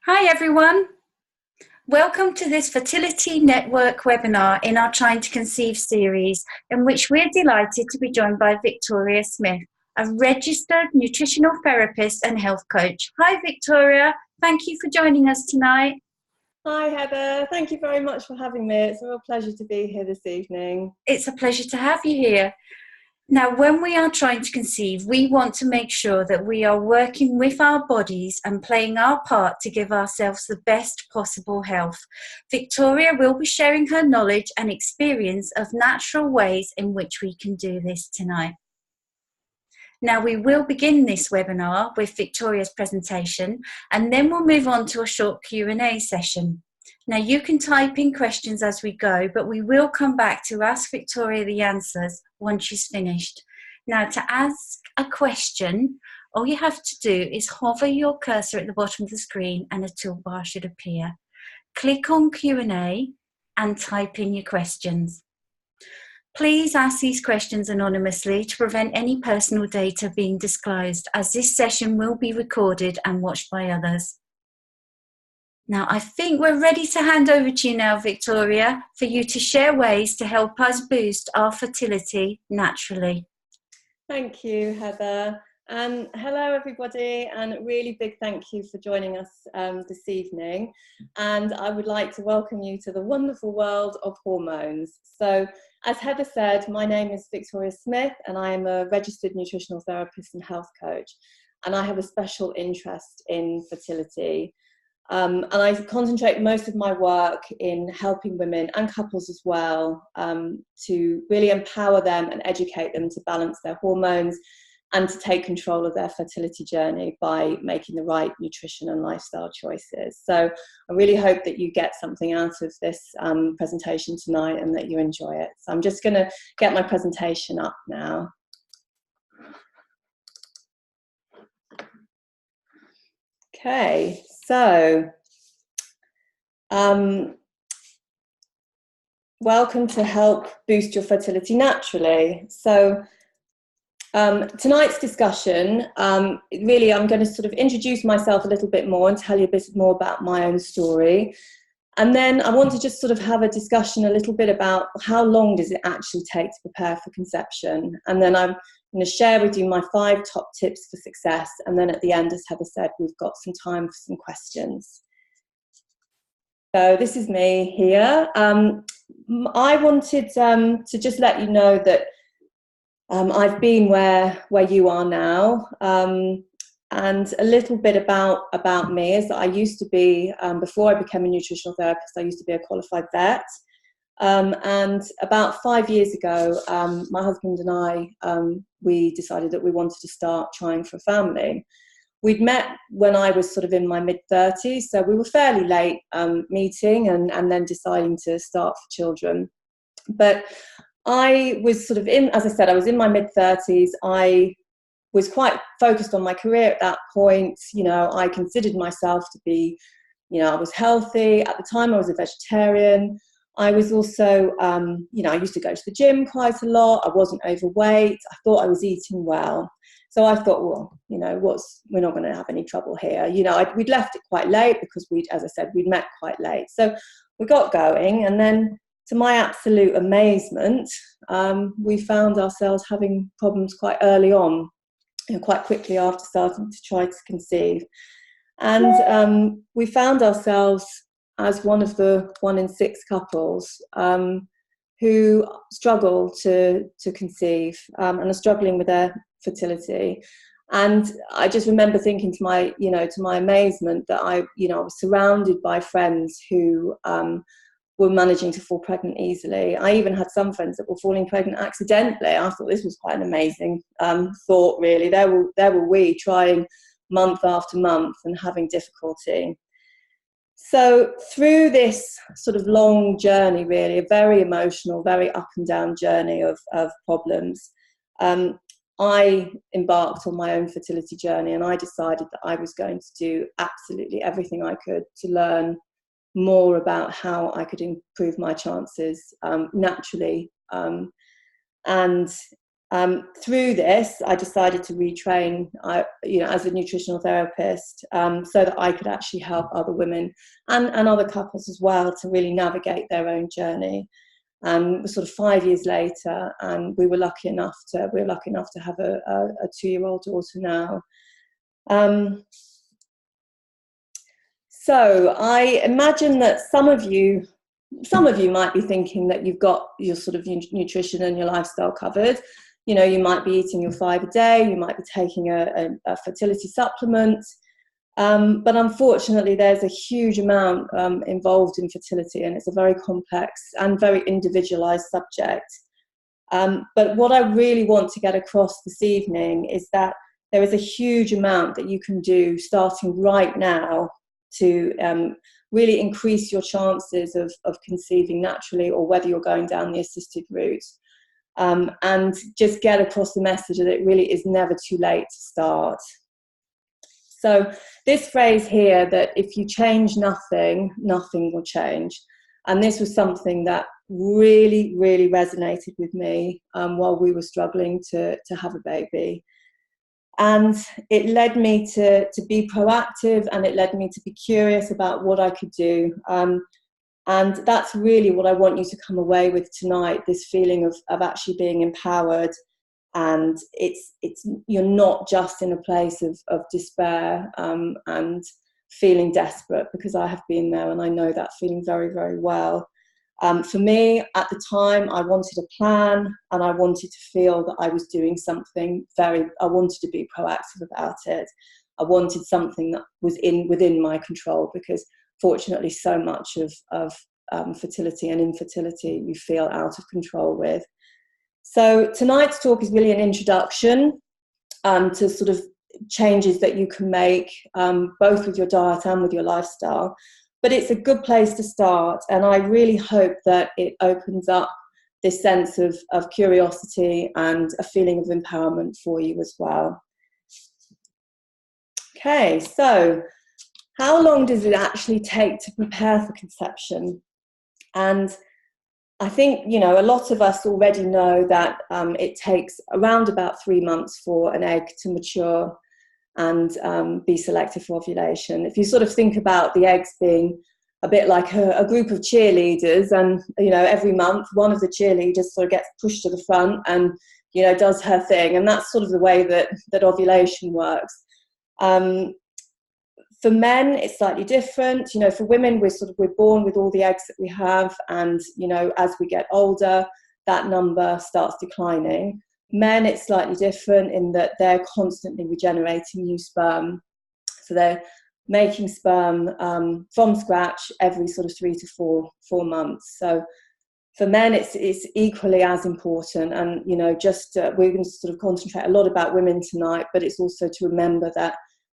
Hi everyone, welcome to this Fertility Network webinar in our Trying to Conceive series, in which we're delighted to be joined by Victoria Smith, a registered nutritional therapist and health coach. Hi Victoria, thank you for joining us tonight. Hi Heather, thank you very much for having me. It's a real pleasure to be here this evening. It's a pleasure to have you here. Now, when we are trying to conceive, we want to make sure that we are working with our bodies and playing our part to give ourselves the best possible health. Victoria will be sharing her knowledge and experience of natural ways in which we can do this tonight. Now, we will begin this webinar with Victoria's presentation, and then we'll move on to a short Q&A session. Now, you can type in questions as we go, but we will come back to ask Victoria the answers once she's finished. Now, to ask a question, all you have to do is hover your cursor at the bottom of the screen and a toolbar should appear. Click on Q&A and type in your questions. Please ask these questions anonymously to prevent any personal data being disclosed, as this session will be recorded and watched by others. Now, I think we're ready to hand over to you now, Victoria, for you to share ways to help us boost our fertility naturally. Thank you, Heather. And hello, everybody, and a really big thank you for joining us this evening. And I would like to welcome you to the wonderful world of hormones. So, as Heather said, my name is Victoria Smith, and I am a registered nutritional therapist and health coach. And I have a special interest in fertility. And I concentrate most of my work in helping women and couples as well to really empower them and educate them to balance their hormones and to take control of their fertility journey by making the right nutrition and lifestyle choices. So I really hope that you get something out of this presentation tonight and that you enjoy it. So I'm just going to get my presentation up now. Okay, so welcome to Help Boost Your Fertility Naturally. So tonight's discussion, really I'm going to sort of introduce myself a little bit more and tell you a bit more about my own story. And then I want to just sort of have a discussion a little bit about how long does it actually take to prepare for conception. And then I'm going to share with you my 5 top tips for success. And then at the end, as Heather said, we've got some time for some questions. So this is me here. I wanted to just let you know that I've been where you are now. And a little bit about me is that I used to be, before I became a nutritional therapist, I used to be a qualified vet. And about 5 years ago, my husband and I, we decided that we wanted to start trying for a family. We'd met when I was sort of in my mid-30s, so we were fairly late meeting and then deciding to start for children. But I was sort of as I said, I was in my mid-30s. I was quite focused on my career at that point. You know, I considered myself to be, you know, I was healthy. At the time, I was a vegetarian. I was also, you know, I used to go to the gym quite a lot. I wasn't overweight. I thought I was eating well. So I thought, well, you know, we're not going to have any trouble here. You know, we'd left it quite late because as I said, we'd met quite late. So we got going, and then to my absolute amazement, we found ourselves having problems quite early on, you know, quite quickly after starting to try to conceive. And we found ourselves as one of the 1 in 6 couples who struggle to conceive and are struggling with their fertility. And I just remember thinking to my amazement that I was surrounded by friends who were managing to fall pregnant easily. I even had some friends that were falling pregnant accidentally. I thought this was quite an amazing thought, really. There were we trying month after month and having difficulty. So through this sort of long journey, really, a very emotional, very up and down journey of problems, I embarked on my own fertility journey, and I decided that I was going to do absolutely everything I could to learn more about how I could improve my chances naturally. And Through this, I decided to retrain, as a nutritional therapist, so that I could actually help other women and other couples as well to really navigate their own journey. And sort of 5 years later, and we were lucky enough to have a 2-year-old daughter now. So I imagine that some of you might be thinking that you've got your sort of nutrition and your lifestyle covered. You might be eating your 5 a day, you might be taking a fertility supplement, but unfortunately there's a huge amount involved in fertility, and it's a very complex and very individualized subject. But what I really want to get across this evening is that there is a huge amount that you can do starting right now to really increase your chances of conceiving naturally, or whether you're going down the assisted route. And just get across the message that it really is never too late to start. So this phrase here, that if you change nothing, nothing will change. And this was something that really, really resonated with me while we were struggling to have a baby. And it led me to be proactive, and it led me to be curious about what I could do. And that's really what I want you to come away with tonight, this feeling of actually being empowered. And you're not just in a place of despair and feeling desperate, because I have been there and I know that feeling very, very well. For me, at the time, I wanted a plan, and I wanted to feel that I was doing something I wanted to be proactive about it. I wanted something that was within my control, because fortunately so much of fertility and infertility you feel out of control with. So tonight's talk is really an introduction to sort of changes that you can make, both with your diet and with your lifestyle. But it's a good place to start, and I really hope that it opens up this sense of curiosity and a feeling of empowerment for you as well. Okay, so how long does it actually take to prepare for conception? And I think, a lot of us already know that it takes around about 3 months for an egg to mature and be selected for ovulation. If you sort of think about the eggs being a bit like a group of cheerleaders, and, every month one of the cheerleaders sort of gets pushed to the front and, does her thing. And that's sort of the way that ovulation works. For men, it's slightly different. For women, we're born with all the eggs that we have, and as we get older, that number starts declining. Men, it's slightly different in that they're constantly regenerating new sperm, so they're making sperm from scratch every sort of 3 to 4 months. So for men, it's equally as important. And we're going to sort of concentrate a lot about women tonight, but it's also to remember that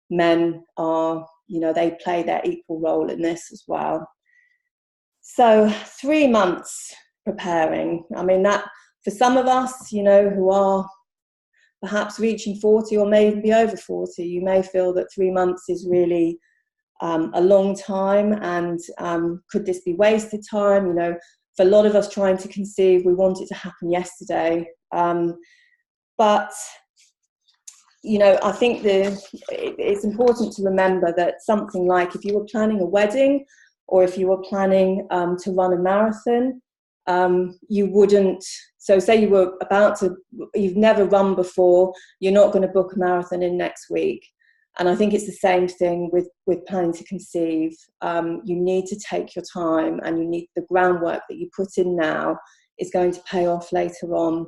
men are, they play their equal role in this as well. So 3 months preparing. I mean, that for some of us, who are perhaps reaching 40 or maybe over 40, you may feel that 3 months is really a long time, and could this be wasted time? For a lot of us trying to conceive, we want it to happen yesterday. But I think it's important to remember that something like, if you were planning a wedding, or if you were planning to run a marathon, you wouldn't, so say you've never run before, you're not going to book a marathon in next week. And I think it's the same thing with planning to conceive. You need to take your time, and you need the groundwork that you put in now is going to pay off later on.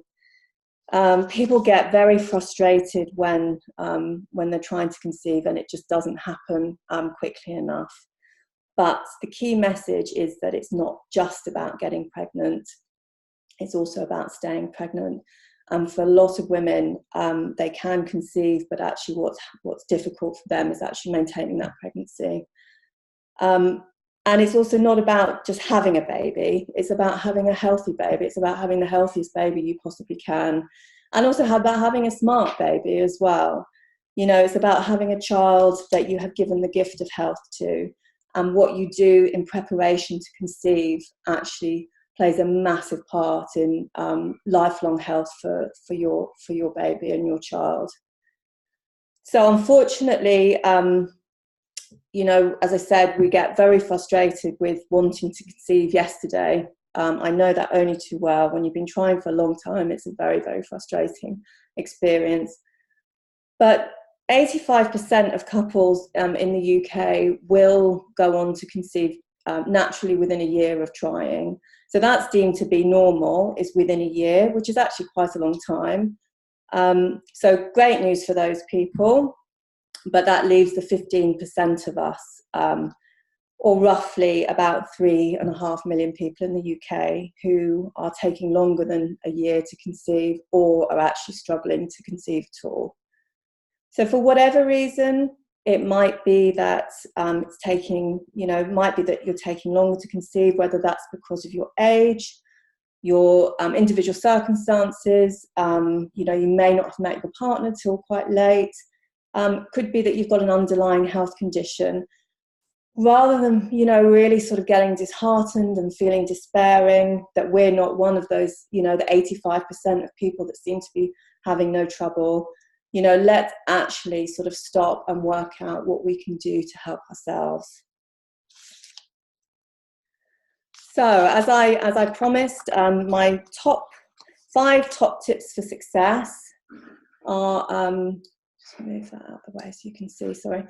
People get very frustrated when they're trying to conceive and it just doesn't happen quickly enough. But the key message is that it's not just about getting pregnant. It's also about staying pregnant. For a lot of women, they can conceive, but actually what's difficult for them is actually maintaining that pregnancy. And it's also not about just having a baby. It's about having a healthy baby. It's about having the healthiest baby you possibly can. And also about having a smart baby as well. It's about having a child that you have given the gift of health to. And what you do in preparation to conceive actually plays a massive part in lifelong health for your baby and your child. So unfortunately, you know, as I said, we get very frustrated with wanting to conceive yesterday. I know that only too well. When you've been trying for a long time, it's a very, very frustrating experience. But 85% of couples in the UK will go on to conceive naturally within a year of trying. So that's deemed to be normal, is within a year, which is actually quite a long time. So great news for those people, but that leaves the 15% of us, or roughly about 3.5 million people in the UK, who are taking longer than a year to conceive or are actually struggling to conceive at all. So for whatever reason, it might be that it's taking, you know, it might be that you're taking longer to conceive, whether that's because of your age, your individual circumstances, you know, you may not have met your partner till quite late. Could be that you've got an underlying health condition. Rather than, you know, really sort of getting disheartened and feeling despairing that we're not one of those, you know, the 85% of people that seem to be having no trouble, you know, let's actually sort of stop and work out what we can do to help ourselves. So as I promised, my top 5 tips for success are, just move that out of the way so you can see, sorry,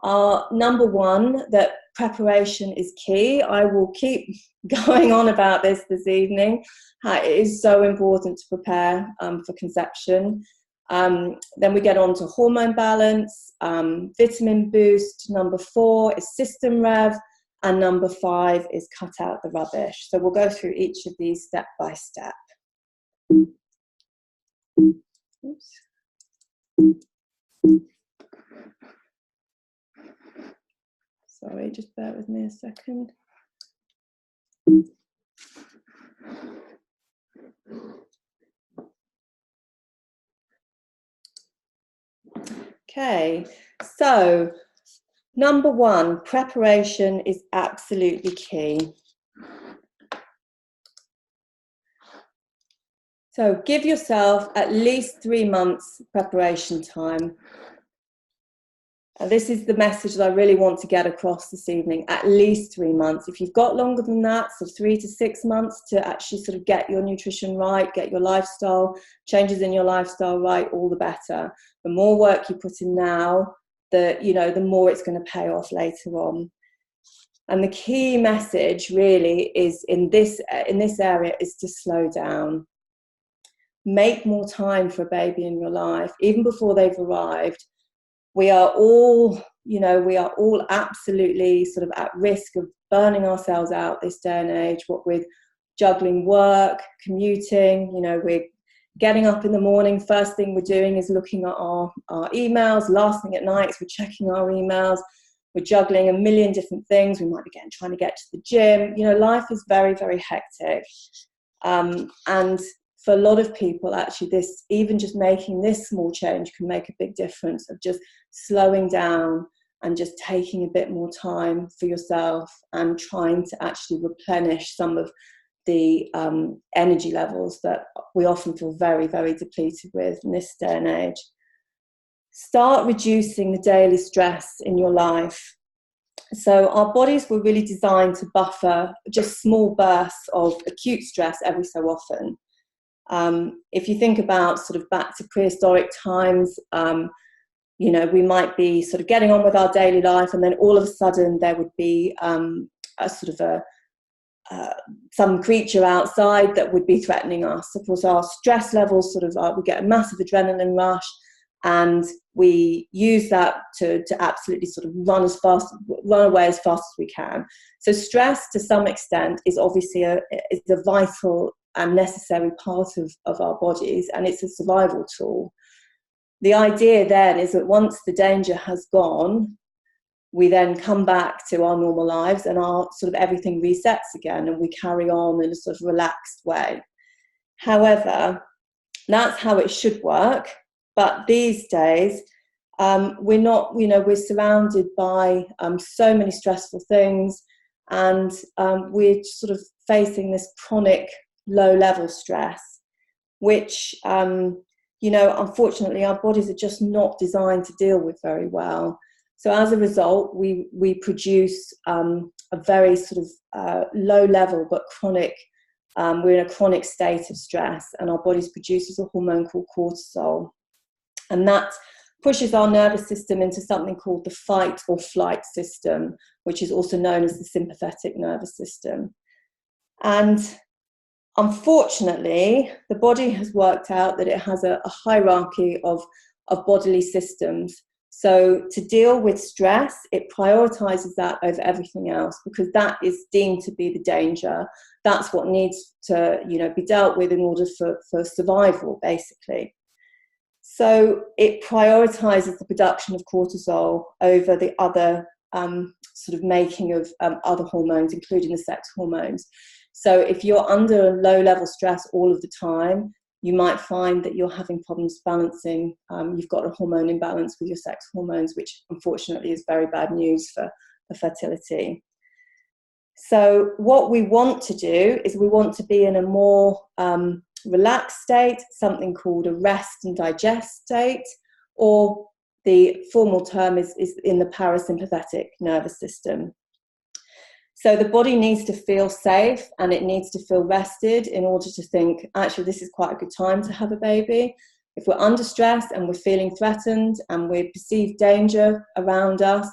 are number 1, that preparation is key. I will keep going on about this evening. It is so important to prepare for conception. Then we get on to hormone balance, vitamin boost. Number 4 is system rev, and number 5 is cut out the rubbish. So we'll go through each of these step by step. Oops. Sorry, just bear with me a second. Okay, so number 1, preparation is absolutely key. So give yourself at least 3 months preparation time. And this is the message that I really want to get across this evening, at least 3 months. If you've got longer than that, so 3 to 6 months to actually sort of get your nutrition right, get your lifestyle, changes in your lifestyle right, all the better. The more work you put in now, the more it's going to pay off later on. And the key message really is in this area is to slow down. Make more time for a baby in your life, even before they've arrived. We are all absolutely sort of at risk of burning ourselves out this day and age, what with juggling work, commuting, you know, we're getting up in the morning, first thing we're doing is looking at our emails, last thing at night is we're checking our emails, we're juggling a million different things, we might be trying to get to the gym, you know, life is very, very hectic. And for a lot of people, actually, even just making this small change can make a big difference, of just slowing down and just taking a bit more time for yourself and trying to actually replenish some of the energy levels that we often feel very, very depleted with in this day and age. Start reducing the daily stress in your life. So our bodies were really designed to buffer just small bursts of acute stress every so often. If you think about sort of back to prehistoric times, you know, we might be sort of getting on with our daily life, and then all of a sudden there would be some creature outside that would be threatening us. Of course, our stress levels we get a massive adrenaline rush, and we use that to absolutely sort of run away as fast as we can. So stress, to some extent, is obviously a vital and necessary part of our bodies, and it's a survival tool. The idea then is that once the danger has gone, we then come back to our normal lives and our sort of everything resets again, and we carry on in a sort of relaxed way. However, that's how it should work. But these days, we're not, you know, we're surrounded by so many stressful things, and we're sort of facing this chronic low level stress, which, unfortunately our bodies are just not designed to deal with very well. So as a result, we produce a very sort of low level but chronic, we're in a chronic state of stress, and our bodies produces a hormone called cortisol. And that pushes our nervous system into something called the fight or flight system, which is also known as the sympathetic nervous system. And unfortunately, the body has worked out that it has a hierarchy of bodily systems. So to deal with stress, it prioritizes that over everything else, because that is deemed to be the danger. That's what needs to, be dealt with in order for survival, basically. So it prioritizes the production of cortisol over the other sort of making of other hormones, including the sex hormones. So if you're under low level stress all of the time, you might find that you're having problems balancing. You've got a hormone imbalance with your sex hormones, which unfortunately is very bad news for fertility. So what we want to do is we want to be in a more relaxed state, something called a rest and digest state, or the formal term is in the parasympathetic nervous system. So the body needs to feel safe and it needs to feel rested in order to think, actually, this is quite a good time to have a baby. If we're under stress and we're feeling threatened and we perceive danger around us,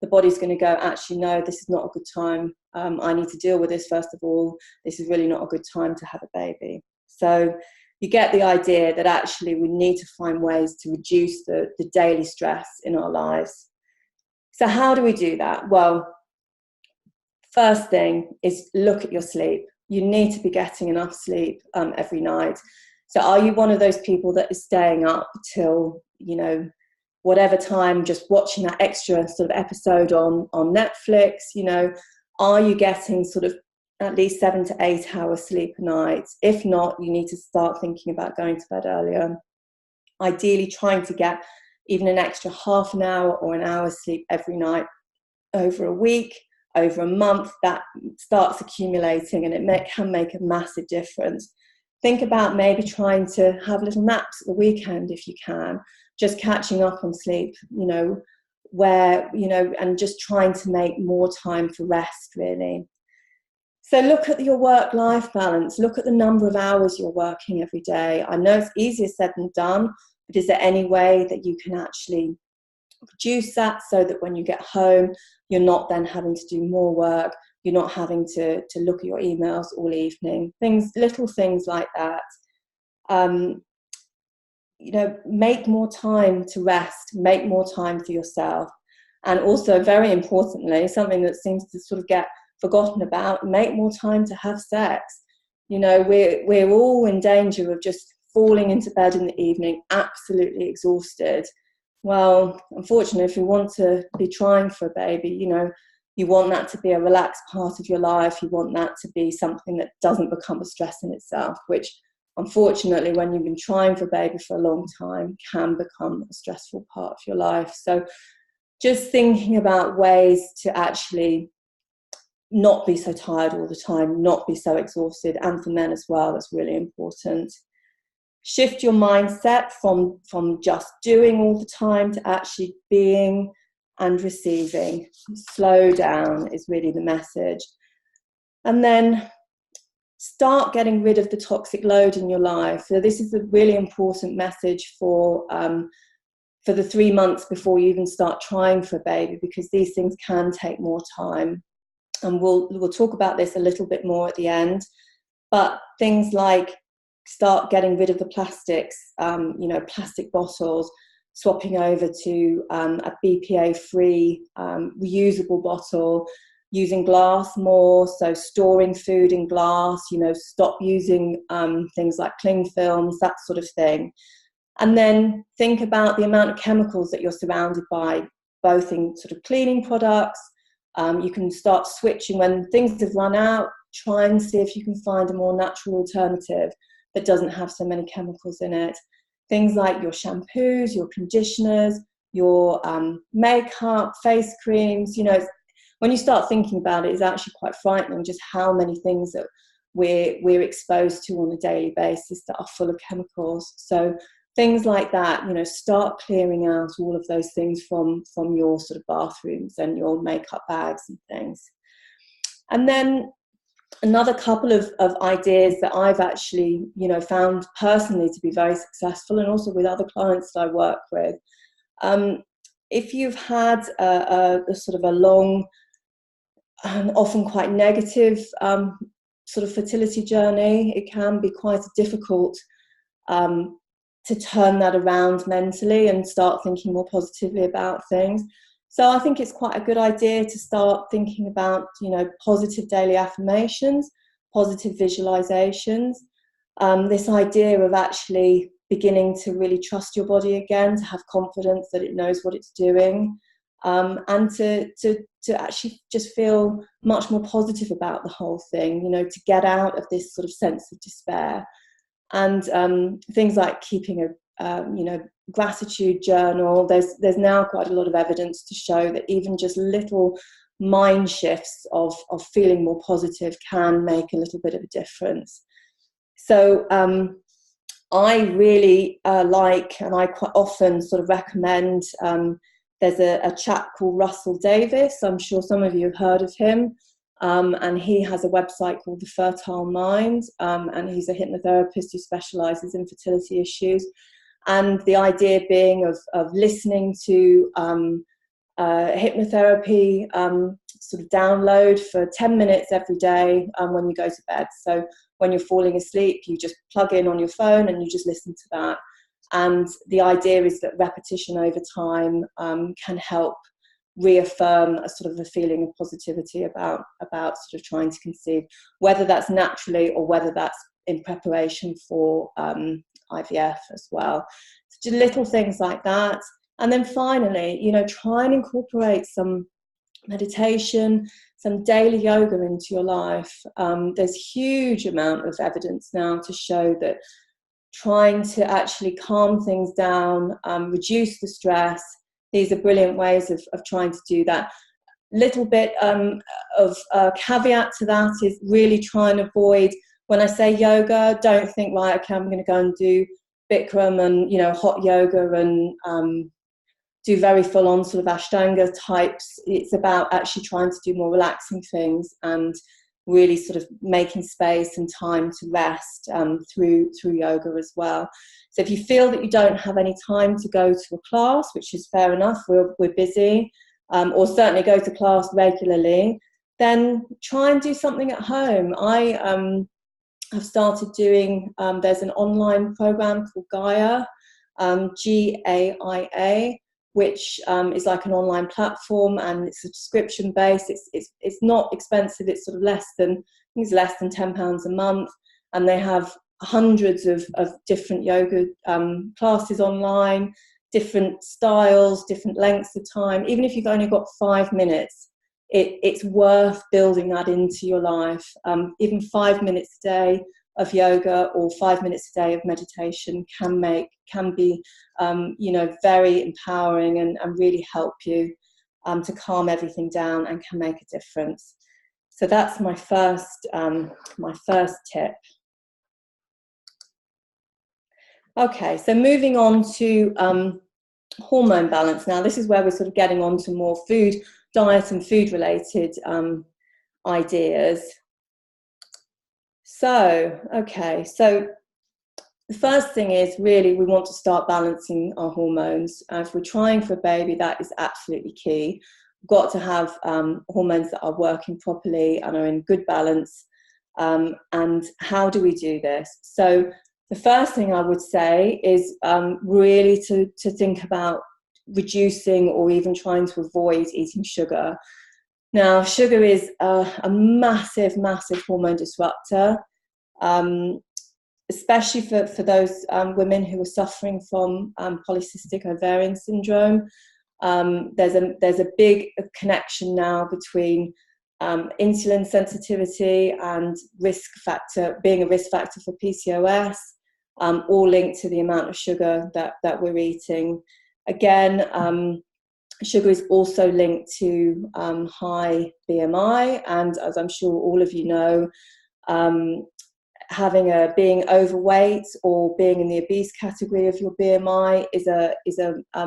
the body's going to go, actually, no, this is not a good time. I need to deal with this first of all. This is really not a good time to have a baby. So you get the idea that actually we need to find ways to reduce the daily stress in our lives. So how do we do that? Well, first thing is look at your sleep. You need to be getting enough sleep every night. So are you one of those people that is staying up till, whatever time, just watching that extra sort of episode on Netflix? Are you getting sort of at least 7 to 8 hours sleep a night? If not, you need to start thinking about going to bed earlier. Ideally trying to get even an extra half an hour or an hour's sleep every night over a week, over a month. That starts accumulating and it can make a massive difference. Think about maybe trying to have little naps at the weekend if you can, just catching up on sleep, and just trying to make more time for rest, really. So look at your work-life balance. Look at the number of hours you're working every day. I know it's easier said than done, but is there any way that you can actually reduce that so that when you get home, you're not then having to do more work, you're not having to look at your emails all evening, little things like that. Make more time to rest, make more time for yourself. And also, very importantly, something that seems to sort of get forgotten about, make more time to have sex. We're all in danger of just falling into bed in the evening, absolutely exhausted. Well, unfortunately, if you want to be trying for a baby, you want that to be a relaxed part of your life. You want that to be something that doesn't become a stress in itself, which unfortunately, when you've been trying for a baby for a long time, can become a stressful part of your life. So just thinking about ways to actually not be so tired all the time, not be so exhausted, and for men as well, that's really important. Shift your mindset from just doing all the time to actually being and receiving. Slow down is really the message. And then start getting rid of the toxic load in your life. So this is a really important message for the 3 months before you even start trying for a baby, because these things can take more time. And we'll talk about this a little bit more at the end. But things like start getting rid of the plastics, plastic bottles, swapping over to a BPA-free reusable bottle, using glass more, so storing food in glass, stop using things like cling films, that sort of thing. And then think about the amount of chemicals that you're surrounded by, both in sort of cleaning products. You can start switching when things have run out. Try and see if you can find a more natural alternative that doesn't have so many chemicals in it. Things like your shampoos, your conditioners, your makeup, face creams. when you start thinking about it, it's actually quite frightening just how many things that we're exposed to on a daily basis that are full of chemicals. So things like that, you know, start clearing out all of those things from your sort of bathrooms and your makeup bags and things. And then another couple of ideas that I've actually, you know, found personally to be very successful, and also with other clients that I work with. If you've had a sort of a long and often quite negative sort of fertility journey, it can be quite difficult to turn that around mentally and start thinking more positively about things. So I think it's quite a good idea to start thinking about, you know, positive daily affirmations, positive visualizations, this idea of actually beginning to really trust your body again, to have confidence that it knows what it's doing, and to actually just feel much more positive about the whole thing, you know, to get out of this sort of sense of despair. And things like keeping a you know, gratitude journal. There's now quite a lot of evidence to show that even just little mind shifts of feeling more positive can make a little bit of a difference. So I really like, and I quite often sort of recommend, there's a chap called Russell Davis. I'm sure some of you have heard of him. And he has a website called The Fertile Mind, and he's a hypnotherapist who specialises in fertility issues. And the idea being of listening to hypnotherapy sort of download for 10 minutes every day when you go to bed. So when you're falling asleep, you just plug in on your phone and you just listen to that. And the idea is that repetition over time can help reaffirm a sort of a feeling of positivity about sort of trying to conceive, whether that's naturally or whether that's in preparation for IVF as well. So just little things like that. And then finally, you know, try and incorporate some meditation, some daily yoga into your life. There's huge amount of evidence now to show that trying to actually calm things down, reduce the stress, these are brilliant ways of trying to do that. Little bit of a caveat to that is really try and avoid, when I say yoga, don't think, right, okay, I'm going to go and do Bikram and, you know, hot yoga and do very full on sort of Ashtanga types. It's about actually trying to do more relaxing things and really sort of making space and time to rest through yoga as well. So if you feel that you don't have any time to go to a class, which is fair enough, we're busy, or certainly go to class regularly, then try and do something at home. I have started doing, there's an online program called Gaia, Gaia, which is like an online platform, and it's subscription based. It's not expensive. It's sort of less than £10 a month, and they have hundreds of different yoga classes online, different styles, different lengths of time. Even if you've only got 5 minutes, it's worth building that into your life. Even 5 minutes a day of yoga or 5 minutes a day of meditation can be you know, very empowering and really help you to calm everything down and can make a difference. So that's my first tip. Okay, so moving on to hormone balance. Now this is where we're sort of getting on to more food, diet and food related ideas. So, okay, so the first thing is really we want to start balancing our hormones. If we're trying for a baby, that is absolutely key. We've got to have hormones that are working properly and are in good balance. And how do we do this? So the first thing I would say is really to think about reducing or even trying to avoid eating sugar. Now, sugar is a massive hormone disruptor, especially for those women who are suffering from polycystic ovarian syndrome. There's a big connection now between insulin sensitivity and being a risk factor for PCOS, all linked to the amount of sugar that we're eating. Again, Sugar is also linked to high BMI, and as I'm sure all of you know, being overweight or being in the obese category of your BMI is a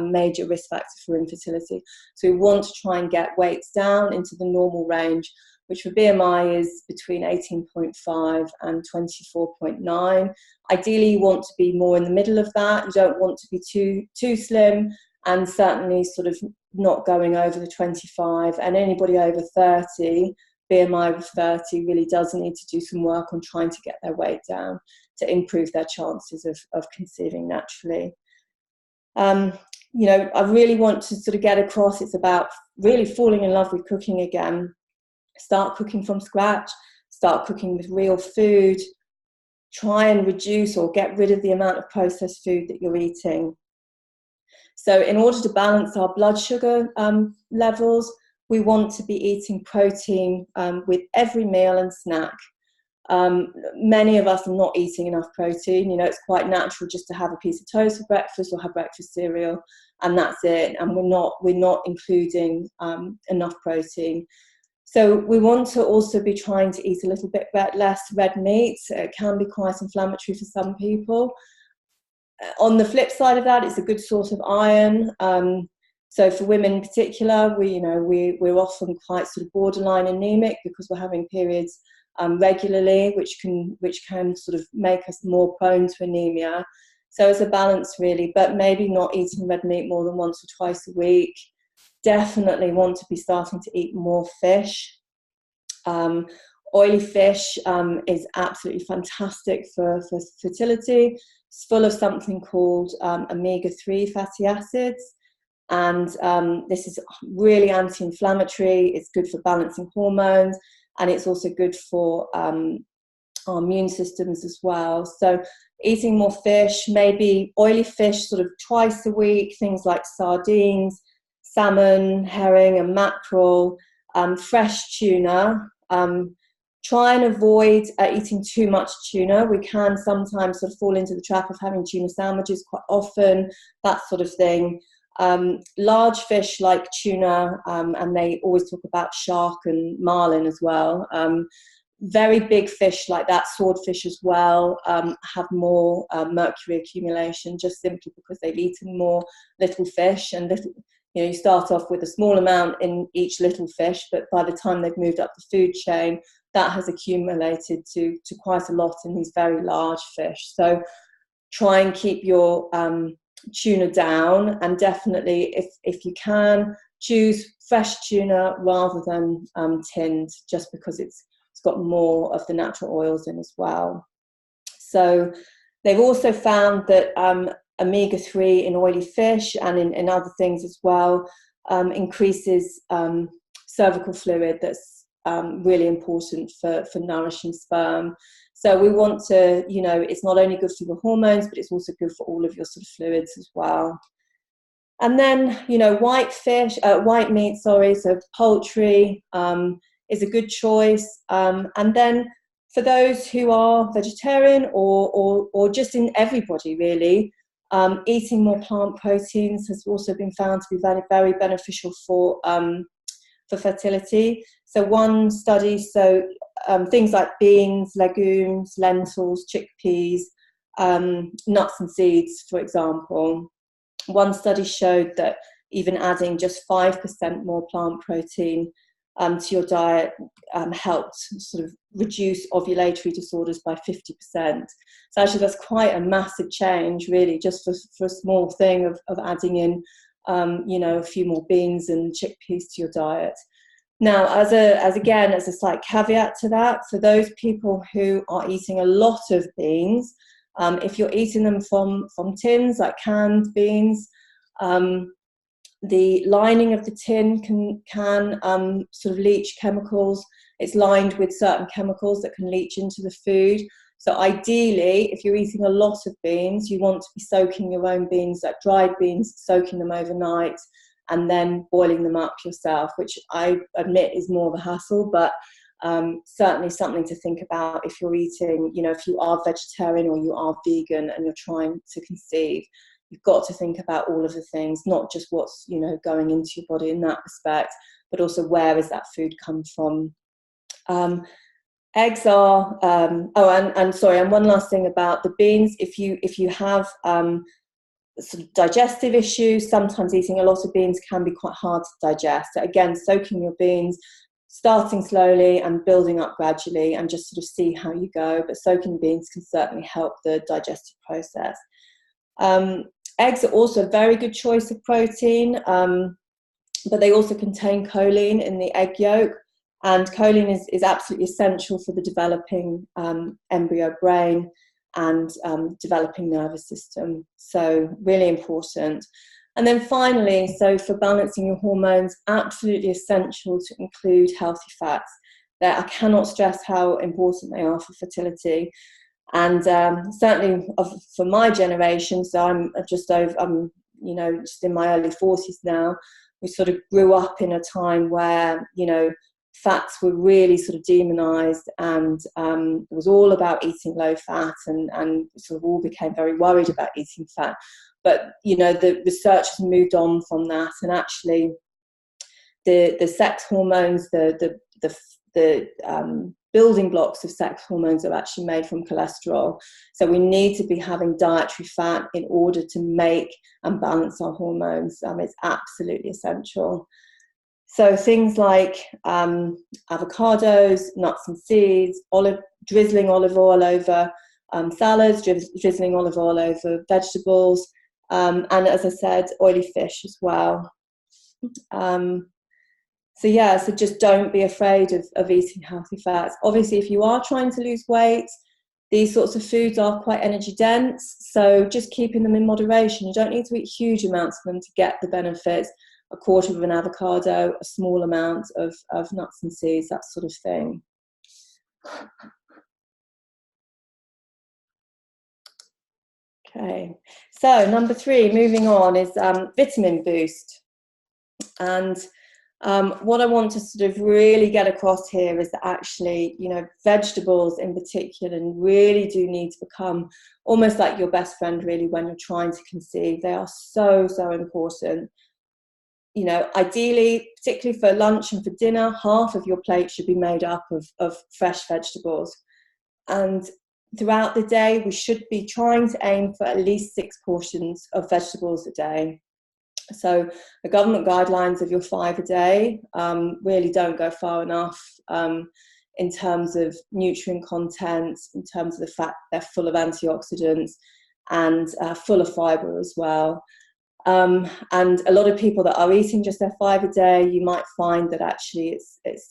major risk factor for infertility. So we want to try and get weights down into the normal range, which for BMI is between 18.5 and 24.9. Ideally, you want to be more in the middle of that. You don't want to be too slim, and certainly sort of not going over the 25. And anybody over 30, BMI of 30, really does need to do some work on trying to get their weight down to improve their chances of conceiving naturally. You know, I really want to sort of get across, it's about really falling in love with cooking again. Start cooking from scratch, start cooking with real food, try and reduce or get rid of the amount of processed food that you're eating. So in order to balance our blood sugar levels, we want to be eating protein with every meal and snack. Many of us are not eating enough protein. You know, it's quite natural just to have a piece of toast for breakfast or have breakfast cereal, and that's it. And we're not including enough protein. So we want to also be trying to eat a little bit less red meat. It can be quite inflammatory for some people. On the flip side of that, it's a good source of iron. So for women in particular, we're often quite sort of borderline anemic because we're having periods regularly, which can sort of make us more prone to anemia. So it's a balance really, but maybe not eating red meat more than once or twice a week. Definitely want to be starting to eat more fish. Oily fish is absolutely fantastic for fertility. It's full of something called omega-3 fatty acids, and this is really anti-inflammatory. It's good for balancing hormones, and it's also good for our immune systems as well. So eating more fish, maybe oily fish sort of twice a week, things like sardines, salmon, herring and mackerel, fresh tuna. Try and avoid eating too much tuna. We can sometimes sort of fall into the trap of having tuna sandwiches quite often, that sort of thing. Large fish like tuna, and they always talk about shark and marlin as well. Very big fish like that, swordfish as well, have more mercury accumulation just simply because they've eaten more little fish. And you start off with a small amount in each little fish, but by the time they've moved up the food chain, that has accumulated to quite a lot in these very large fish. So try and keep your tuna down, and definitely if you can, choose fresh tuna rather than tinned, just because it's got more of the natural oils in as well. So they've also found that omega-3 in oily fish and in other things as well increases cervical fluid that's really important for nourishing sperm. So we want to, it's not only good for your hormones, but it's also good for all of your sort of fluids as well. And then, white meat, so poultry is a good choice. And then for those who are vegetarian or just in everybody really, eating more plant proteins has also been found to be very, very beneficial for fertility. So one study, things like beans, legumes, lentils, chickpeas, nuts and seeds, for example. One study showed that even adding just 5% more plant protein to your diet helped sort of reduce ovulatory disorders by 50%. So actually that's quite a massive change really, just for a small thing of adding in a few more beans and chickpeas to your diet. Now, as a slight caveat to that, for those people who are eating a lot of beans, if you're eating them from tins, like canned beans, the lining of the tin can sort of leach chemicals. It's lined with certain chemicals that can leach into the food. So ideally, if you're eating a lot of beans, you want to be soaking your own beans, like dried beans, soaking them overnight, and then boiling them up yourself, which I admit is more of a hassle, but certainly something to think about if you're eating, if you are vegetarian or you are vegan and you're trying to conceive. you've got to think about all of the things, not just what's, you know, going into your body in that respect, but also where is that food come from. Eggs are and one last thing about the beans. If you have sort of digestive issues, sometimes eating a lot of beans can be quite hard to digest. So again, soaking your beans, starting slowly and building up gradually, and just sort of see how you go. But soaking beans can certainly help the digestive process. Eggs are also a very good choice of protein, but they also contain choline in the egg yolk. And choline is absolutely essential for the developing embryo brain and developing nervous system. So really important. And then finally, so for balancing your hormones, absolutely essential to include healthy fats. That I cannot stress how important they are for fertility. And certainly for my generation, so I'm just in my early 40s now, we sort of grew up in a time where, you know, fats were really sort of demonized, and it was all about eating low fat, and sort of all became very worried about eating fat. But, you know, the research has moved on from that, and actually the sex hormones, the building blocks of sex hormones are actually made from cholesterol. So we need to be having dietary fat in order to make and balance our hormones. It's absolutely essential. So things like avocados, nuts and seeds, drizzling olive oil over salads, drizzling olive oil over vegetables, and as I said, oily fish as well. So just don't be afraid of eating healthy fats. Obviously, if you are trying to lose weight, these sorts of foods are quite energy dense, so just keeping them in moderation. You don't need to eat huge amounts of them to get the benefits. A quarter of an avocado, a small amount of nuts and seeds, that sort of thing. Okay, so number 3, moving on, is vitamin boost. And what I want to sort of really get across here is that actually, you know, vegetables in particular really do need to become almost like your best friend, really, when you're trying to conceive. They are so, so important. You know, ideally, particularly for lunch and for dinner, half of your plate should be made up of fresh vegetables. And throughout the day, we should be trying to aim for at least 6 portions of vegetables a day. So the government guidelines of your 5 a day really don't go far enough in terms of nutrient content, in terms of the fact they're full of antioxidants and full of fibre as well. And a lot of people that are eating just their 5 a day, you might find that actually it's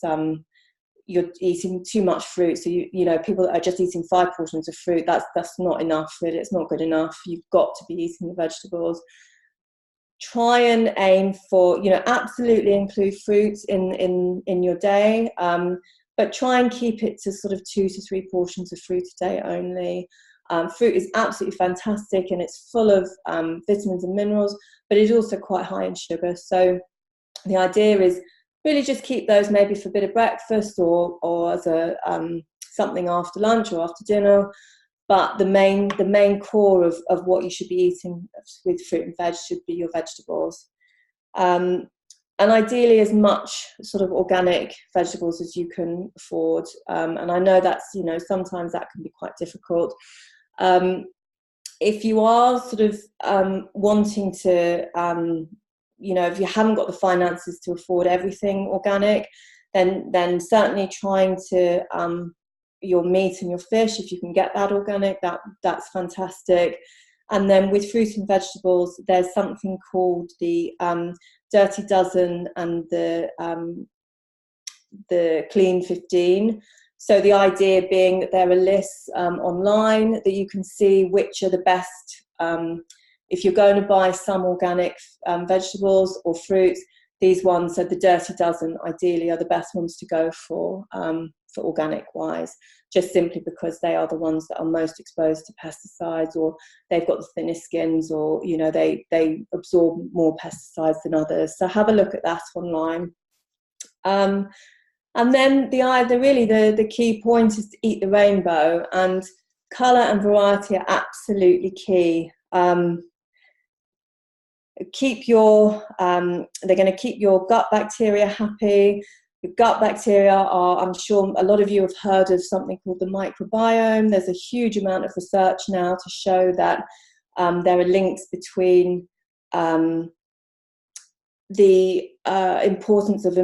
you're eating too much fruit. So you know, people that are just eating 5 portions of fruit, that's not enough, really. It's not good enough. You've got to be eating the vegetables. Try and aim for, you know, absolutely include fruits in your day, but try and keep it to sort of 2 to 3 portions of fruit a day only. Fruit is absolutely fantastic, and it's full of vitamins and minerals, but it's also quite high in sugar. So the idea is really just keep those maybe for a bit of breakfast or as a something after lunch or after dinner. But the main core of what you should be eating with fruit and veg should be your vegetables. And ideally as much sort of organic vegetables as you can afford. And I know that's, you know, sometimes that can be quite difficult. If you are sort of wanting to, you know, if you haven't got the finances to afford everything organic, then certainly trying to your meat and your fish, if you can get that organic, that's fantastic. And then with fruit and vegetables, there's something called the Dirty Dozen and the Clean 15. So the idea being that there are lists online that you can see which are the best. If you're going to buy some organic vegetables or fruits, these ones, so the Dirty Dozen, ideally are the best ones to go for organic wise, just simply because they are the ones that are most exposed to pesticides, or they've got the thinnest skins, or, you know, they absorb more pesticides than others. So have a look at that online. And then the key point is to eat the rainbow, and colour and variety are absolutely key. keep your, they're going to keep your gut bacteria happy. Your gut bacteria are, I'm sure a lot of you have heard of something called the microbiome. There's a huge amount of research now to show that there are links between the importance of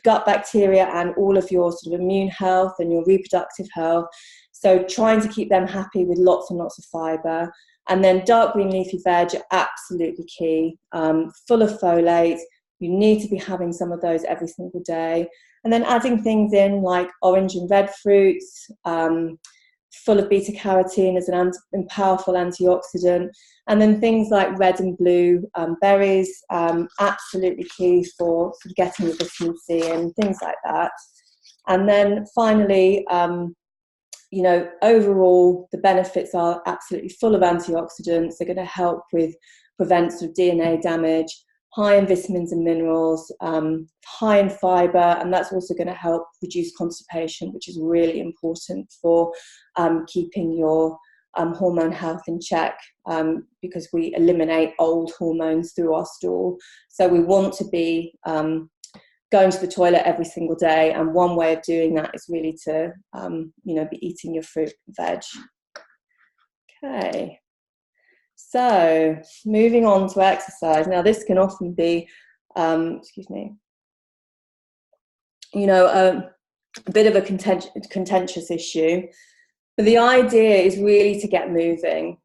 gut bacteria and all of your sort of immune health and your reproductive health. So trying to keep them happy with lots and lots of fibre. And then dark green leafy veg are absolutely key, full of folate. You need to be having some of those every single day. And then adding things in like orange and red fruits, full of beta carotene as an powerful antioxidant. And then things like red and blue berries, absolutely key for getting your vitamin C and things like that. And then finally, you know, overall, the benefits are absolutely full of antioxidants. They're going to help with prevent sort of DNA damage, high in vitamins and minerals, high in fibre, and that's also going to help reduce constipation, which is really important for keeping your hormone health in check, because we eliminate old hormones through our stool. So we want to be going to the toilet every single day, and one way of doing that is really to you know, be eating your fruit and veg. Okay, so moving on to exercise. Now this can often be excuse me, you know, a bit of a contentious issue, but the idea is really to get moving.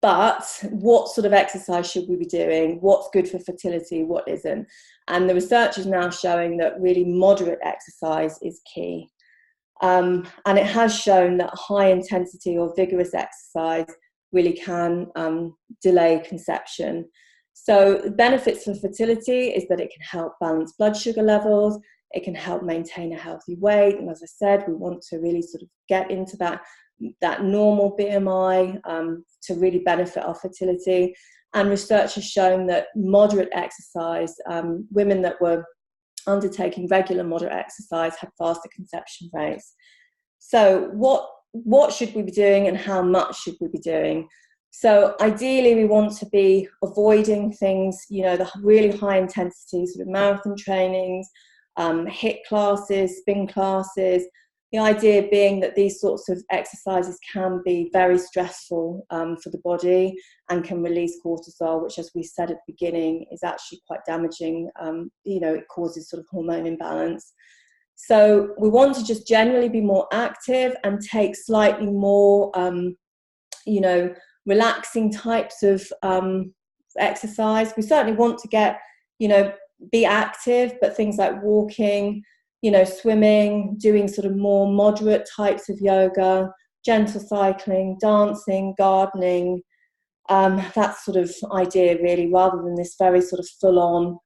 But what sort of exercise should we be doing? What's good for fertility? What isn't? And the research is now showing that really moderate exercise is key. And it has shown that high intensity or vigorous exercise really can delay conception. So the benefits for fertility is that it can help balance blood sugar levels. It can help maintain a healthy weight. And as I said, we want to really sort of get into that normal BMI to really benefit our fertility. And research has shown that moderate exercise, women that were undertaking regular moderate exercise had faster conception rates. So what should we be doing and how much should we be doing? So ideally we want to be avoiding things, you know, the really high intensity sort of marathon trainings, HIIT classes, spin classes. The idea being that these sorts of exercises can be very stressful for the body and can release cortisol, which, as we said at the beginning, is actually quite damaging. You know, it causes sort of hormone imbalance. So we want to just generally be more active and take slightly more, you know, relaxing types of exercise. We certainly want to get, you know, be active, but things like walking, you know, swimming, doing sort of more moderate types of yoga, gentle cycling, dancing, gardening, that sort of idea really, rather than this very sort of full-on,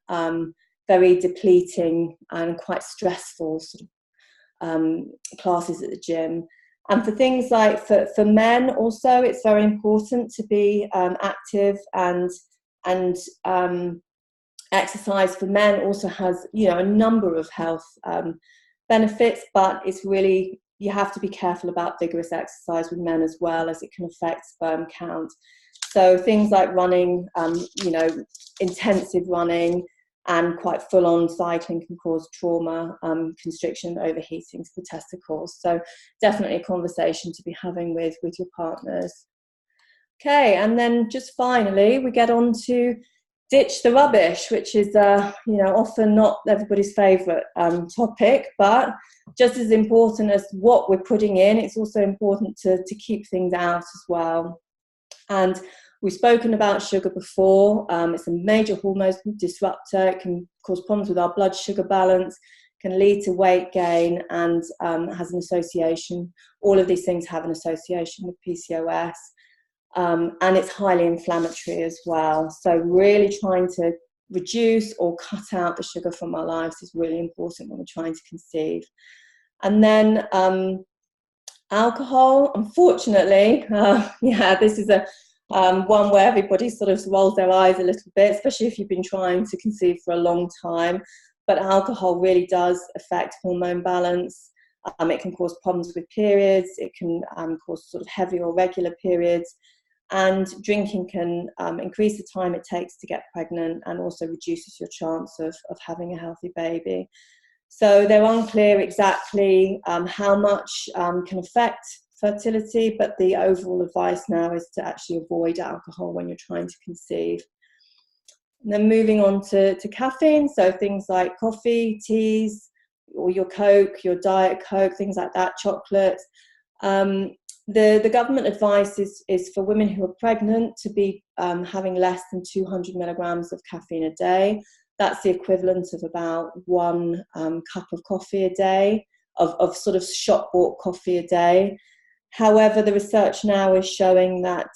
very depleting and quite stressful sort of classes at the gym. And for things like, for men also, it's very important to be active, and exercise for men also has, you know, a number of health benefits, but it's really, you have to be careful about vigorous exercise with men as well, as it can affect sperm count. So things like running, you know, intensive running and quite full-on cycling can cause trauma, constriction, overheating to the testicles. So definitely a conversation to be having with your partners. Okay, and then just finally we get on to ditch the rubbish, which is, you know, often not everybody's favourite topic, but just as important as what we're putting in, it's also important to keep things out as well. And we've spoken about sugar before. It's a major hormone disruptor. It can cause problems with our blood sugar balance, can lead to weight gain, and has an association. All of these things have an association with PCOS. And it's highly inflammatory as well. So really trying to reduce or cut out the sugar from our lives is really important when we're trying to conceive. And then alcohol, unfortunately, yeah, this is a one where everybody sort of rolls their eyes a little bit, especially if you've been trying to conceive for a long time. But alcohol really does affect hormone balance. It can cause problems with periods. It can cause sort of heavy or regular periods. and drinking can increase the time it takes to get pregnant and also reduces your chance of having a healthy baby. So they're unclear exactly how much can affect fertility, but the overall advice now is to actually avoid alcohol when you're trying to conceive. And then moving on to caffeine, so things like coffee, teas, or your Coke, your Diet Coke, things like that, chocolate. The government advice is for women who are pregnant to be having less than 200 milligrams of caffeine a day. That's the equivalent of about 1 cup of coffee a day, of sort of shop bought coffee a day. However, the research now is showing that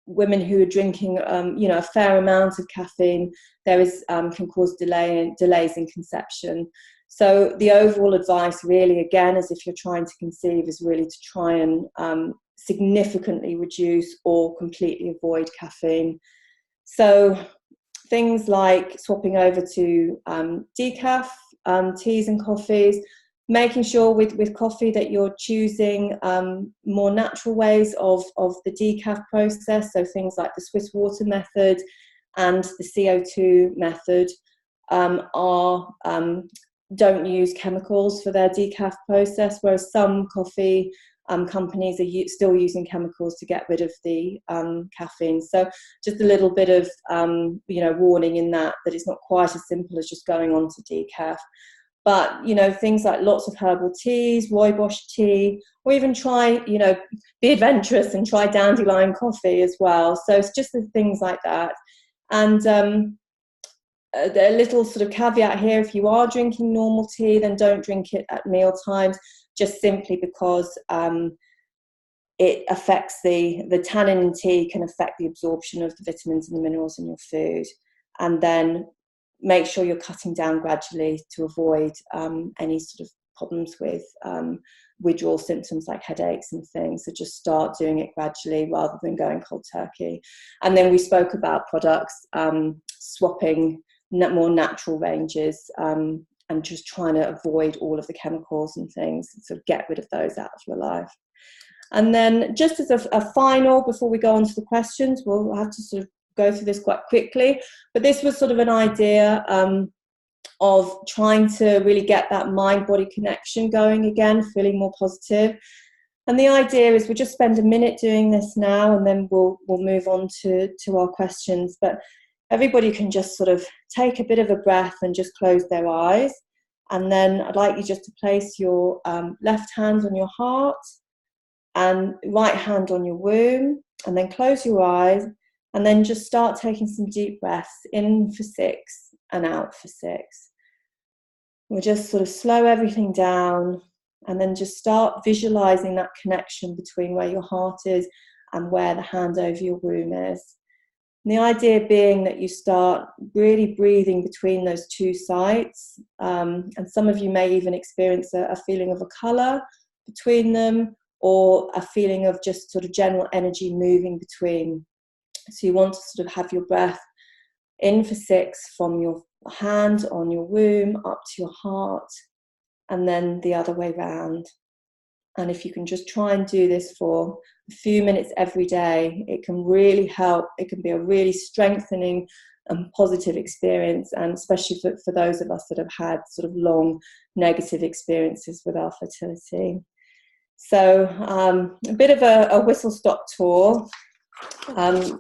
women who are drinking, a fair amount of caffeine, can cause delays in conception. So the overall advice really, again, is if you're trying to conceive, is really to try and significantly reduce or completely avoid caffeine. So things like swapping over to decaf teas and coffees, making sure with coffee that you're choosing more natural ways of the decaf process, so things like the Swiss water method and the CO2 method don't use chemicals for their decaf process, whereas some coffee companies are still using chemicals to get rid of the caffeine. So just a little bit of warning in that it's not quite as simple as just going on to decaf. But things like lots of herbal teas, rooibos tea, or even try be adventurous and try dandelion coffee as well. So it's just the things like that. And a little sort of caveat here: if you are drinking normal tea, then don't drink it at meal times, just simply because it affects the tannin in tea can affect the absorption of the vitamins and the minerals in your food. And then make sure you're cutting down gradually to avoid any sort of problems with withdrawal symptoms like headaches and things. So just start doing it gradually rather than going cold turkey. And then we spoke about products, swapping more natural ranges, and just trying to avoid all of the chemicals and things, so get rid of those out of your life. And then just as a final, before we go on to the questions, we'll have to sort of go through this quite quickly, but this was sort of an idea of trying to really get that mind-body connection going again, feeling more positive. And the idea is we'll just spend a minute doing this now, and then we'll move on to our questions. But everybody can just sort of take a bit of a breath and just close their eyes. And then I'd like you just to place your left hand on your heart and right hand on your womb, and then close your eyes, and then just start taking some deep breaths in for 6 and out for 6. We'll just sort of slow everything down, and then just start visualizing that connection between where your heart is and where the hand over your womb is. And the idea being that you start really breathing between those two sites, and some of you may even experience a feeling of a colour between them, or a feeling of just sort of general energy moving between. So you want to sort of have your breath in for 6 from your hand on your womb up to your heart, and then the other way round. And if you can just try and do this for a few minutes every day, it can really help. It can be a really strengthening and positive experience, and especially for those of us that have had sort of long negative experiences with our fertility. So a bit of a whistle-stop tour. I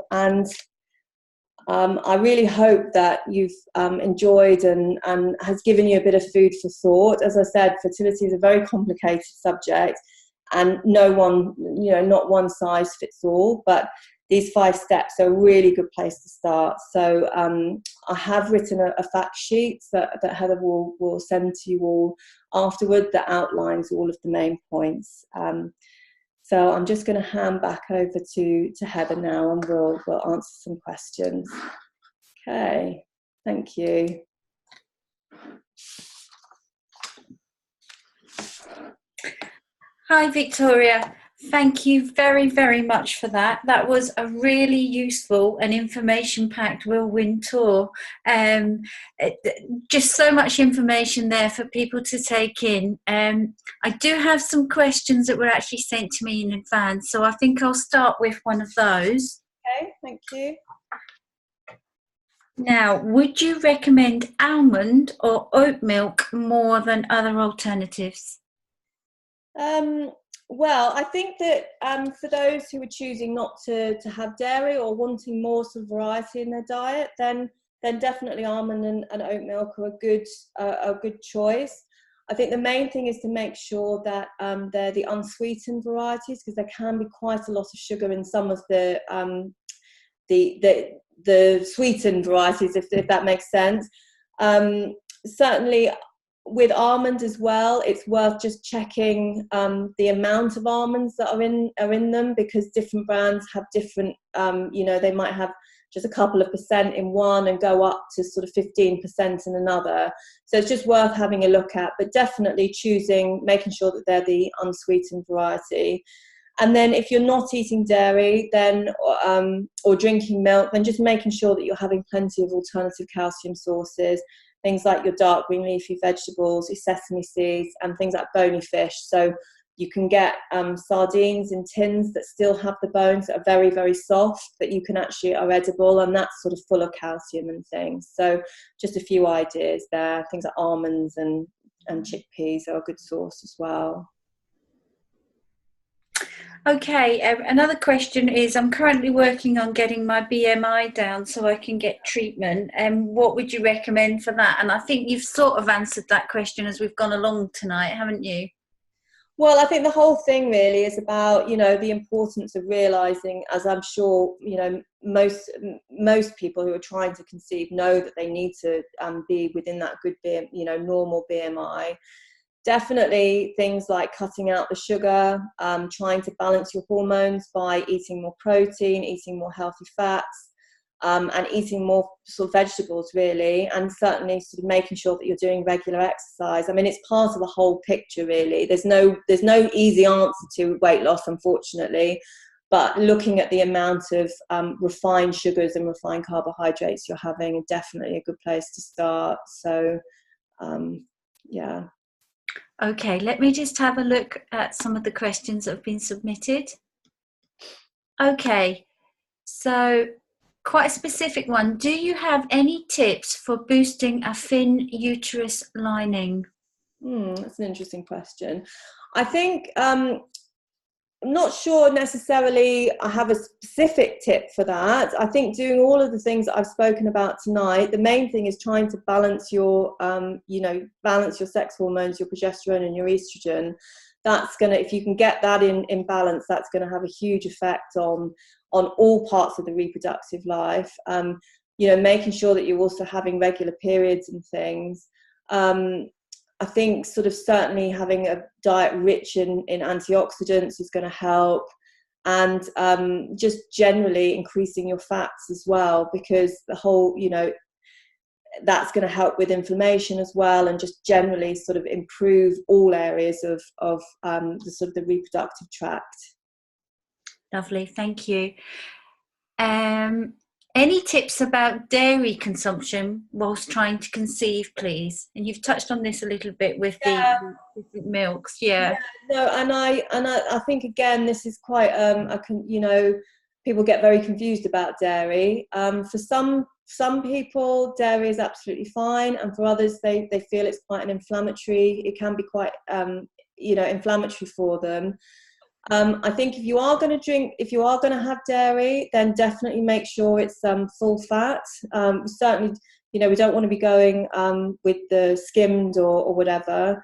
really hope that you've enjoyed and has given you a bit of food for thought. As I said, fertility is a very complicated subject, and not one size fits all, but these 5 steps are a really good place to start. So I have written a fact sheet that Heather will send to you all afterward that outlines all of the main points. So I'm just going to hand back over to Heather now, and we'll answer some questions. Okay, thank you. Hi, Victoria. Thank you very, very much for that. That was a really useful and information-packed whirlwind tour. Um, just so much information there for people to take in. I do have some questions that were actually sent to me in advance, so I think I'll start with one of those. Okay, thank you. Now, would you recommend almond or oat milk more than other alternatives? Well, I think that for those who are choosing not to have dairy or wanting more sort of variety in their diet, then definitely almond and oat milk are a good choice. I think the main thing is to make sure that they're the unsweetened varieties, because there can be quite a lot of sugar in some of the sweetened varieties, if that makes sense. Certainly with almonds as well, it's worth just checking the amount of almonds that are in them, because different brands have different, they might have just a couple of percent in one and go up to sort of 15% in another. So it's just worth having a look at, but definitely making sure that they're the unsweetened variety. And then if you're not eating dairy or drinking milk, then just making sure that you're having plenty of alternative calcium sources, things like your dark green leafy vegetables, your sesame seeds, and things like bony fish. So you can get sardines in tins that still have the bones, that are very, very soft, that you can actually are edible, and that's sort of full of calcium and things. So just a few ideas there. Things like almonds and chickpeas are a good source as well. Okay, another question is, I'm currently working on getting my BMI down so I can get treatment. What would you recommend for that? And I think you've sort of answered that question as we've gone along tonight, haven't you? Well, I think the whole thing really is about, the importance of realising, as I'm sure, most people who are trying to conceive know, that they need to be within that good, normal BMI. Definitely things like cutting out the sugar, trying to balance your hormones by eating more protein, eating more healthy fats, and eating more sort of vegetables, really, and certainly sort of making sure that you're doing regular exercise. I mean, it's part of the whole picture, really. There's no easy answer to weight loss, unfortunately, but looking at the amount of refined sugars and refined carbohydrates you're having is definitely a good place to start. So, yeah. Okay, let me just have a look at some of the questions that have been submitted. Okay, so quite a specific one. Do you have any tips for boosting a thin uterus lining? That's an interesting question. I think I'm not sure necessarily I have a specific tip for that. I think doing all of the things that I've spoken about tonight, the main thing is trying to balance your, balance your sex hormones, your progesterone and your estrogen. That's going to, if you can get that in balance, that's going to have a huge effect on all parts of the reproductive life. Making sure that you're also having regular periods and things. I think sort of certainly having a diet rich in antioxidants is going to help, and just generally increasing your fats as well, because the whole, that's going to help with inflammation as well, and just generally sort of improve all areas of the sort of the reproductive tract. Lovely, thank you. Any tips about dairy consumption whilst trying to conceive, please? And you've touched on this a little bit with the different milks. Yeah. No, and I think again this is quite people get very confused about dairy. For some people, dairy is absolutely fine, and for others, they feel it's quite an inflammatory. It can be quite inflammatory for them. I think if you are going to have dairy, then definitely make sure it's full fat. Certainly, we don't want to be going with the skimmed or whatever.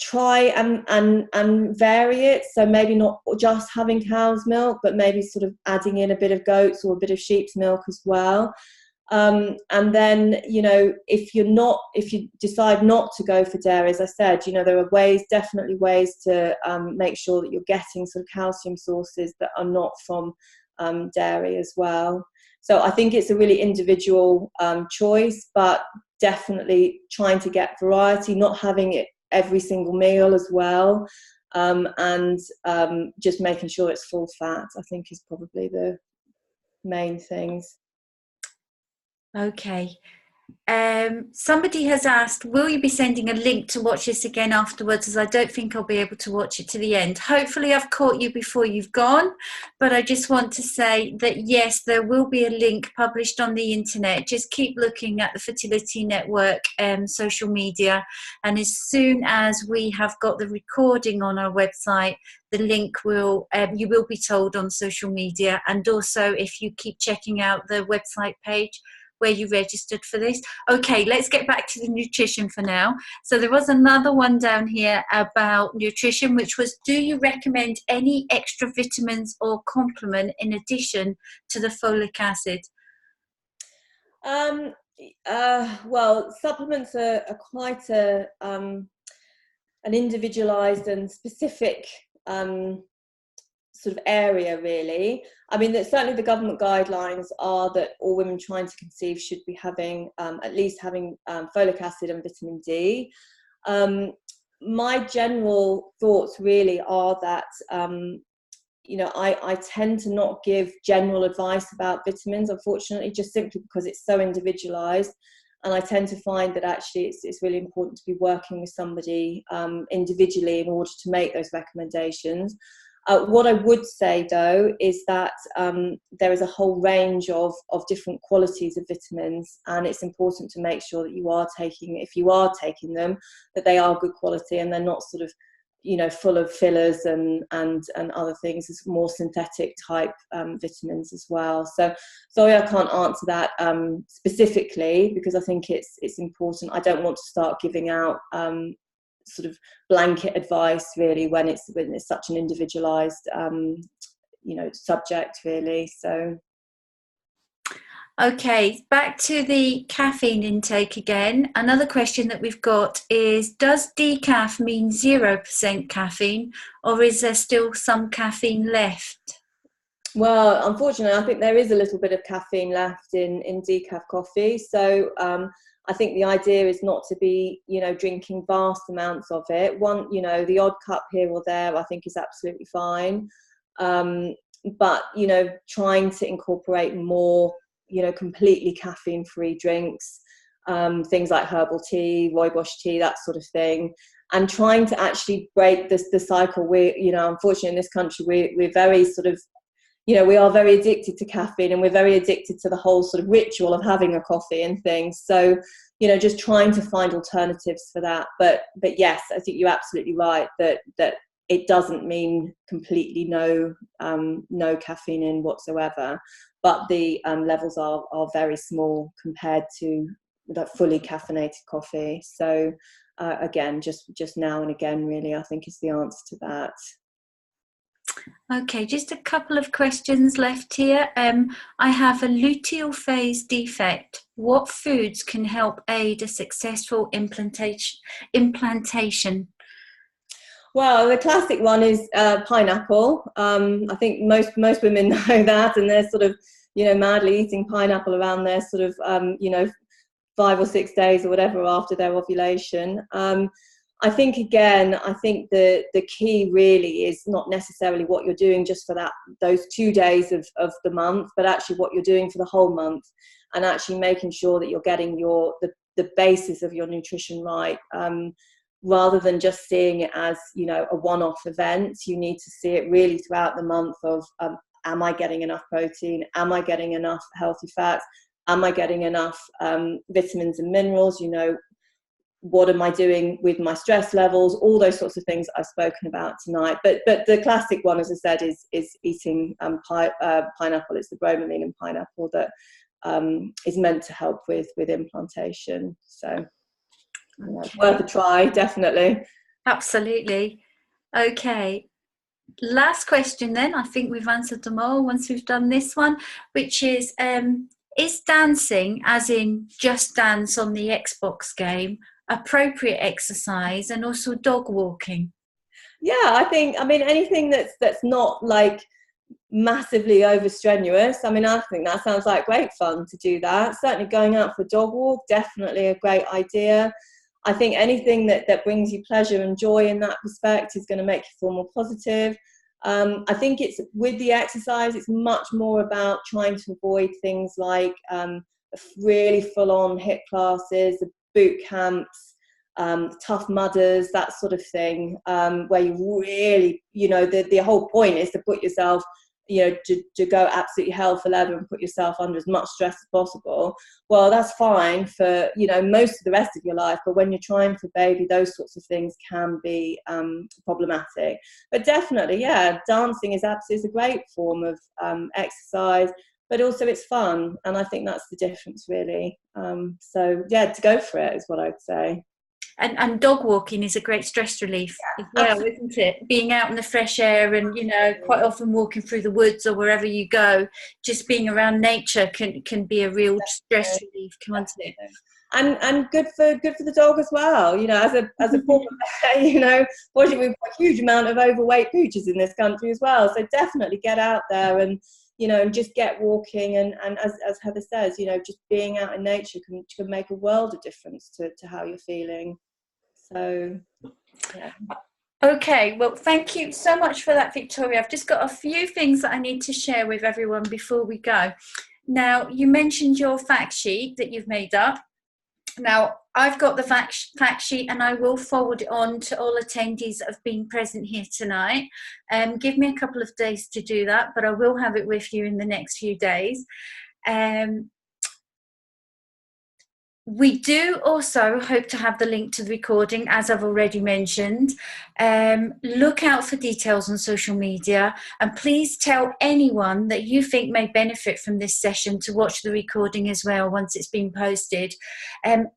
Try and vary it. So maybe not just having cow's milk, but maybe sort of adding in a bit of goat's or a bit of sheep's milk as well. And then, if you decide not to go for dairy, as I said, there are definitely ways to make sure that you're getting sort of calcium sources that are not from dairy as well. So I think it's a really individual choice, but definitely trying to get variety, not having it every single meal as well. and just making sure it's full fat, I think, is probably the main things. Okay. Somebody has asked, will you be sending a link to watch this again afterwards, as I don't think I'll be able to watch it to the end. Hopefully I've caught you before you've gone, but I just want to say that yes, there will be a link published on the internet. Just keep looking at the Fertility Network social media, and as soon as we have got the recording on our website, the link will you will be told on social media. And also, if you keep checking out the website page where you registered for this. Okay, let's get back to the nutrition for now. So there was another one down here about nutrition, which was, do you recommend any extra vitamins or complement in addition to the folic acid? Well, supplements are quite an individualized and specific sort of area, really. I mean, that certainly the government guidelines are that all women trying to conceive should be having at least having folic acid and vitamin D. My general thoughts really are that you know, I tend to not give general advice about vitamins, unfortunately, just simply because it's so individualized. And I tend to find that actually it's really important to be working with somebody individually in order to make those recommendations. What I would say, though, is that there is a whole range of different qualities of vitamins, and it's important to make sure that you are taking, if you are taking them, that they are good quality and they're not sort of, you know, full of fillers and other things. It's more synthetic type vitamins as well. So sorry, I can't answer that specifically, because I think it's important. I don't want to start giving out sort of blanket advice really when it's such an individualized you know, subject, really. So okay, back to the caffeine intake again. Another question that we've got is, does decaf mean 0% caffeine, or is there still some caffeine left? Well, unfortunately, I think there is a little bit of caffeine left in decaf coffee. So I think the idea is not to be, you know, drinking vast amounts of it. One, you know, the odd cup here or there, I think is absolutely fine. But, you know, trying to incorporate more, you know, completely caffeine-free drinks, things like herbal tea, rooibos tea, that sort of thing. And trying to actually break the cycle. We, you know, unfortunately in this country, we're very sort of, you know, we are very addicted to caffeine, and we're very addicted to the whole sort of ritual of having a coffee and things. So, you know, just trying to find alternatives for that. But yes, I think you're absolutely right that it doesn't mean completely no caffeine in whatsoever, but the levels are very small compared to that fully caffeinated coffee. So again, just now and again, really, I think is the answer to that. Okay, just a couple of questions left here. I have a luteal phase defect. What foods can help aid a successful implantation? Well, the classic one is pineapple. I think most women know that, and they're sort of, you know, madly eating pineapple around their sort of, you know, 5 or 6 days or whatever after their ovulation. I think, again, I think the key really is not necessarily what you're doing just for those 2 days of the month, but actually what you're doing for the whole month, and actually making sure that you're getting the basis of your nutrition right, rather than just seeing it as, you know, a one-off event. You need to see it really throughout the month of, am I getting enough protein? Am I getting enough healthy fats? Am I getting enough vitamins and minerals? You know, what am I doing with my stress levels? All those sorts of things I've spoken about tonight. But the classic one, as I said, is eating pineapple. It's the bromelain in pineapple that is meant to help with implantation. So, you know, it's worth a try, definitely. Absolutely. Okay. Last question then. I think we've answered them all once we've done this one, which is dancing, as in Just Dance on the Xbox game, appropriate exercise, and also dog walking? Yeah, I mean, anything that's not like massively overstrenuous. I mean, I think that sounds like great fun to do that. Certainly going out for a dog walk, definitely a great idea. I think anything that brings you pleasure and joy in that respect is going to make you feel more positive. I think it's with the exercise, it's much more about trying to avoid things like really full-on HIIT classes, the boot camps, tough mudders, that sort of thing, where you really, you know, the whole point is to put yourself, you know, to go absolutely hell for leather and put yourself under as much stress as possible. Well, that's fine for, you know, most of the rest of your life, but when you're trying for baby, those sorts of things can be problematic. But definitely, yeah, dancing is absolutely a great form of exercise, but also it's fun, and I think that's the difference, really. So yeah, to go for it is what I'd say. And dog walking is a great stress relief as well, Absolutely. isn't it? Being out in the fresh air and, you know, quite often walking through the woods or wherever you go, just being around nature can be a real stress relief, can't it? And good for the dog as well. You know, as a former vet, you know, fortunately we've got a huge amount of overweight pooches in this country as well. So definitely get out there and, you know, and just get walking, and as Heather says, you know, just being out in nature can make a world of difference to how you're feeling. So yeah. Okay, well, thank you so much for that, Victoria. I've just got a few things that I need to share with everyone before we go. Now, you mentioned your fact sheet that you've made up. Now, I've got the fact sheet, and I will forward it on to all attendees that have been present here tonight. Give me a couple of days to do that, but I will have it with you in the next few days. We do also hope to have the link to the recording, as I've already mentioned. Look out for details on social media, and please tell anyone that you think may benefit from this session to watch the recording as well once it's been posted.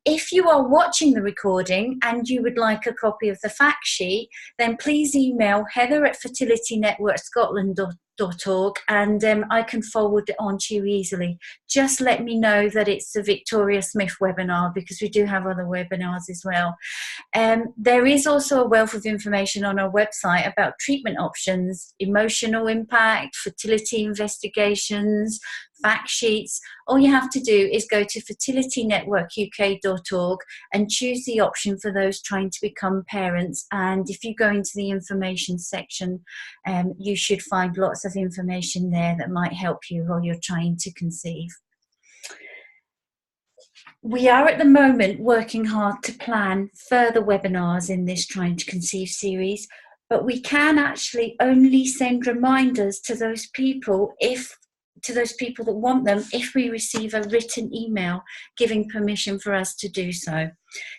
If you are watching the recording and you would like a copy of the fact sheet, then please email heather@fertilitynetworkscotland.org, and I can forward it on to you easily. Just let me know that it's the Victoria Smith webinar, because we do have other webinars as well. There is also a wealth of information on our website about treatment options, emotional impact, fertility investigations, fact sheets. All you have to do is go to fertilitynetworkuk.org and choose the option for those trying to become parents. And if you go into the information section, you should find lots of information there that might help you while you're trying to conceive. We are at the moment working hard to plan further webinars in this Trying to Conceive series, but we can actually only send reminders to those people that want them if we receive a written email giving permission for us to do so.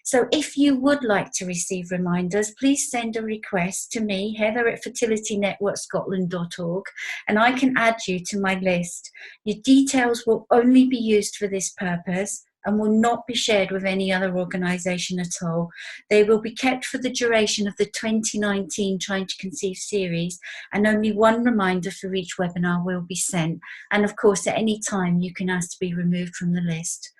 So if you would like to receive reminders, please send a request to me, heather@fertilitynetworkscotland.org, and I can add you to my list. Your details will only be used for this purpose and will not be shared with any other organisation at all. They will be kept for the duration of the 2019 Trying to Conceive series, and only one reminder for each webinar will be sent. And of course, at any time, you can ask to be removed from the list.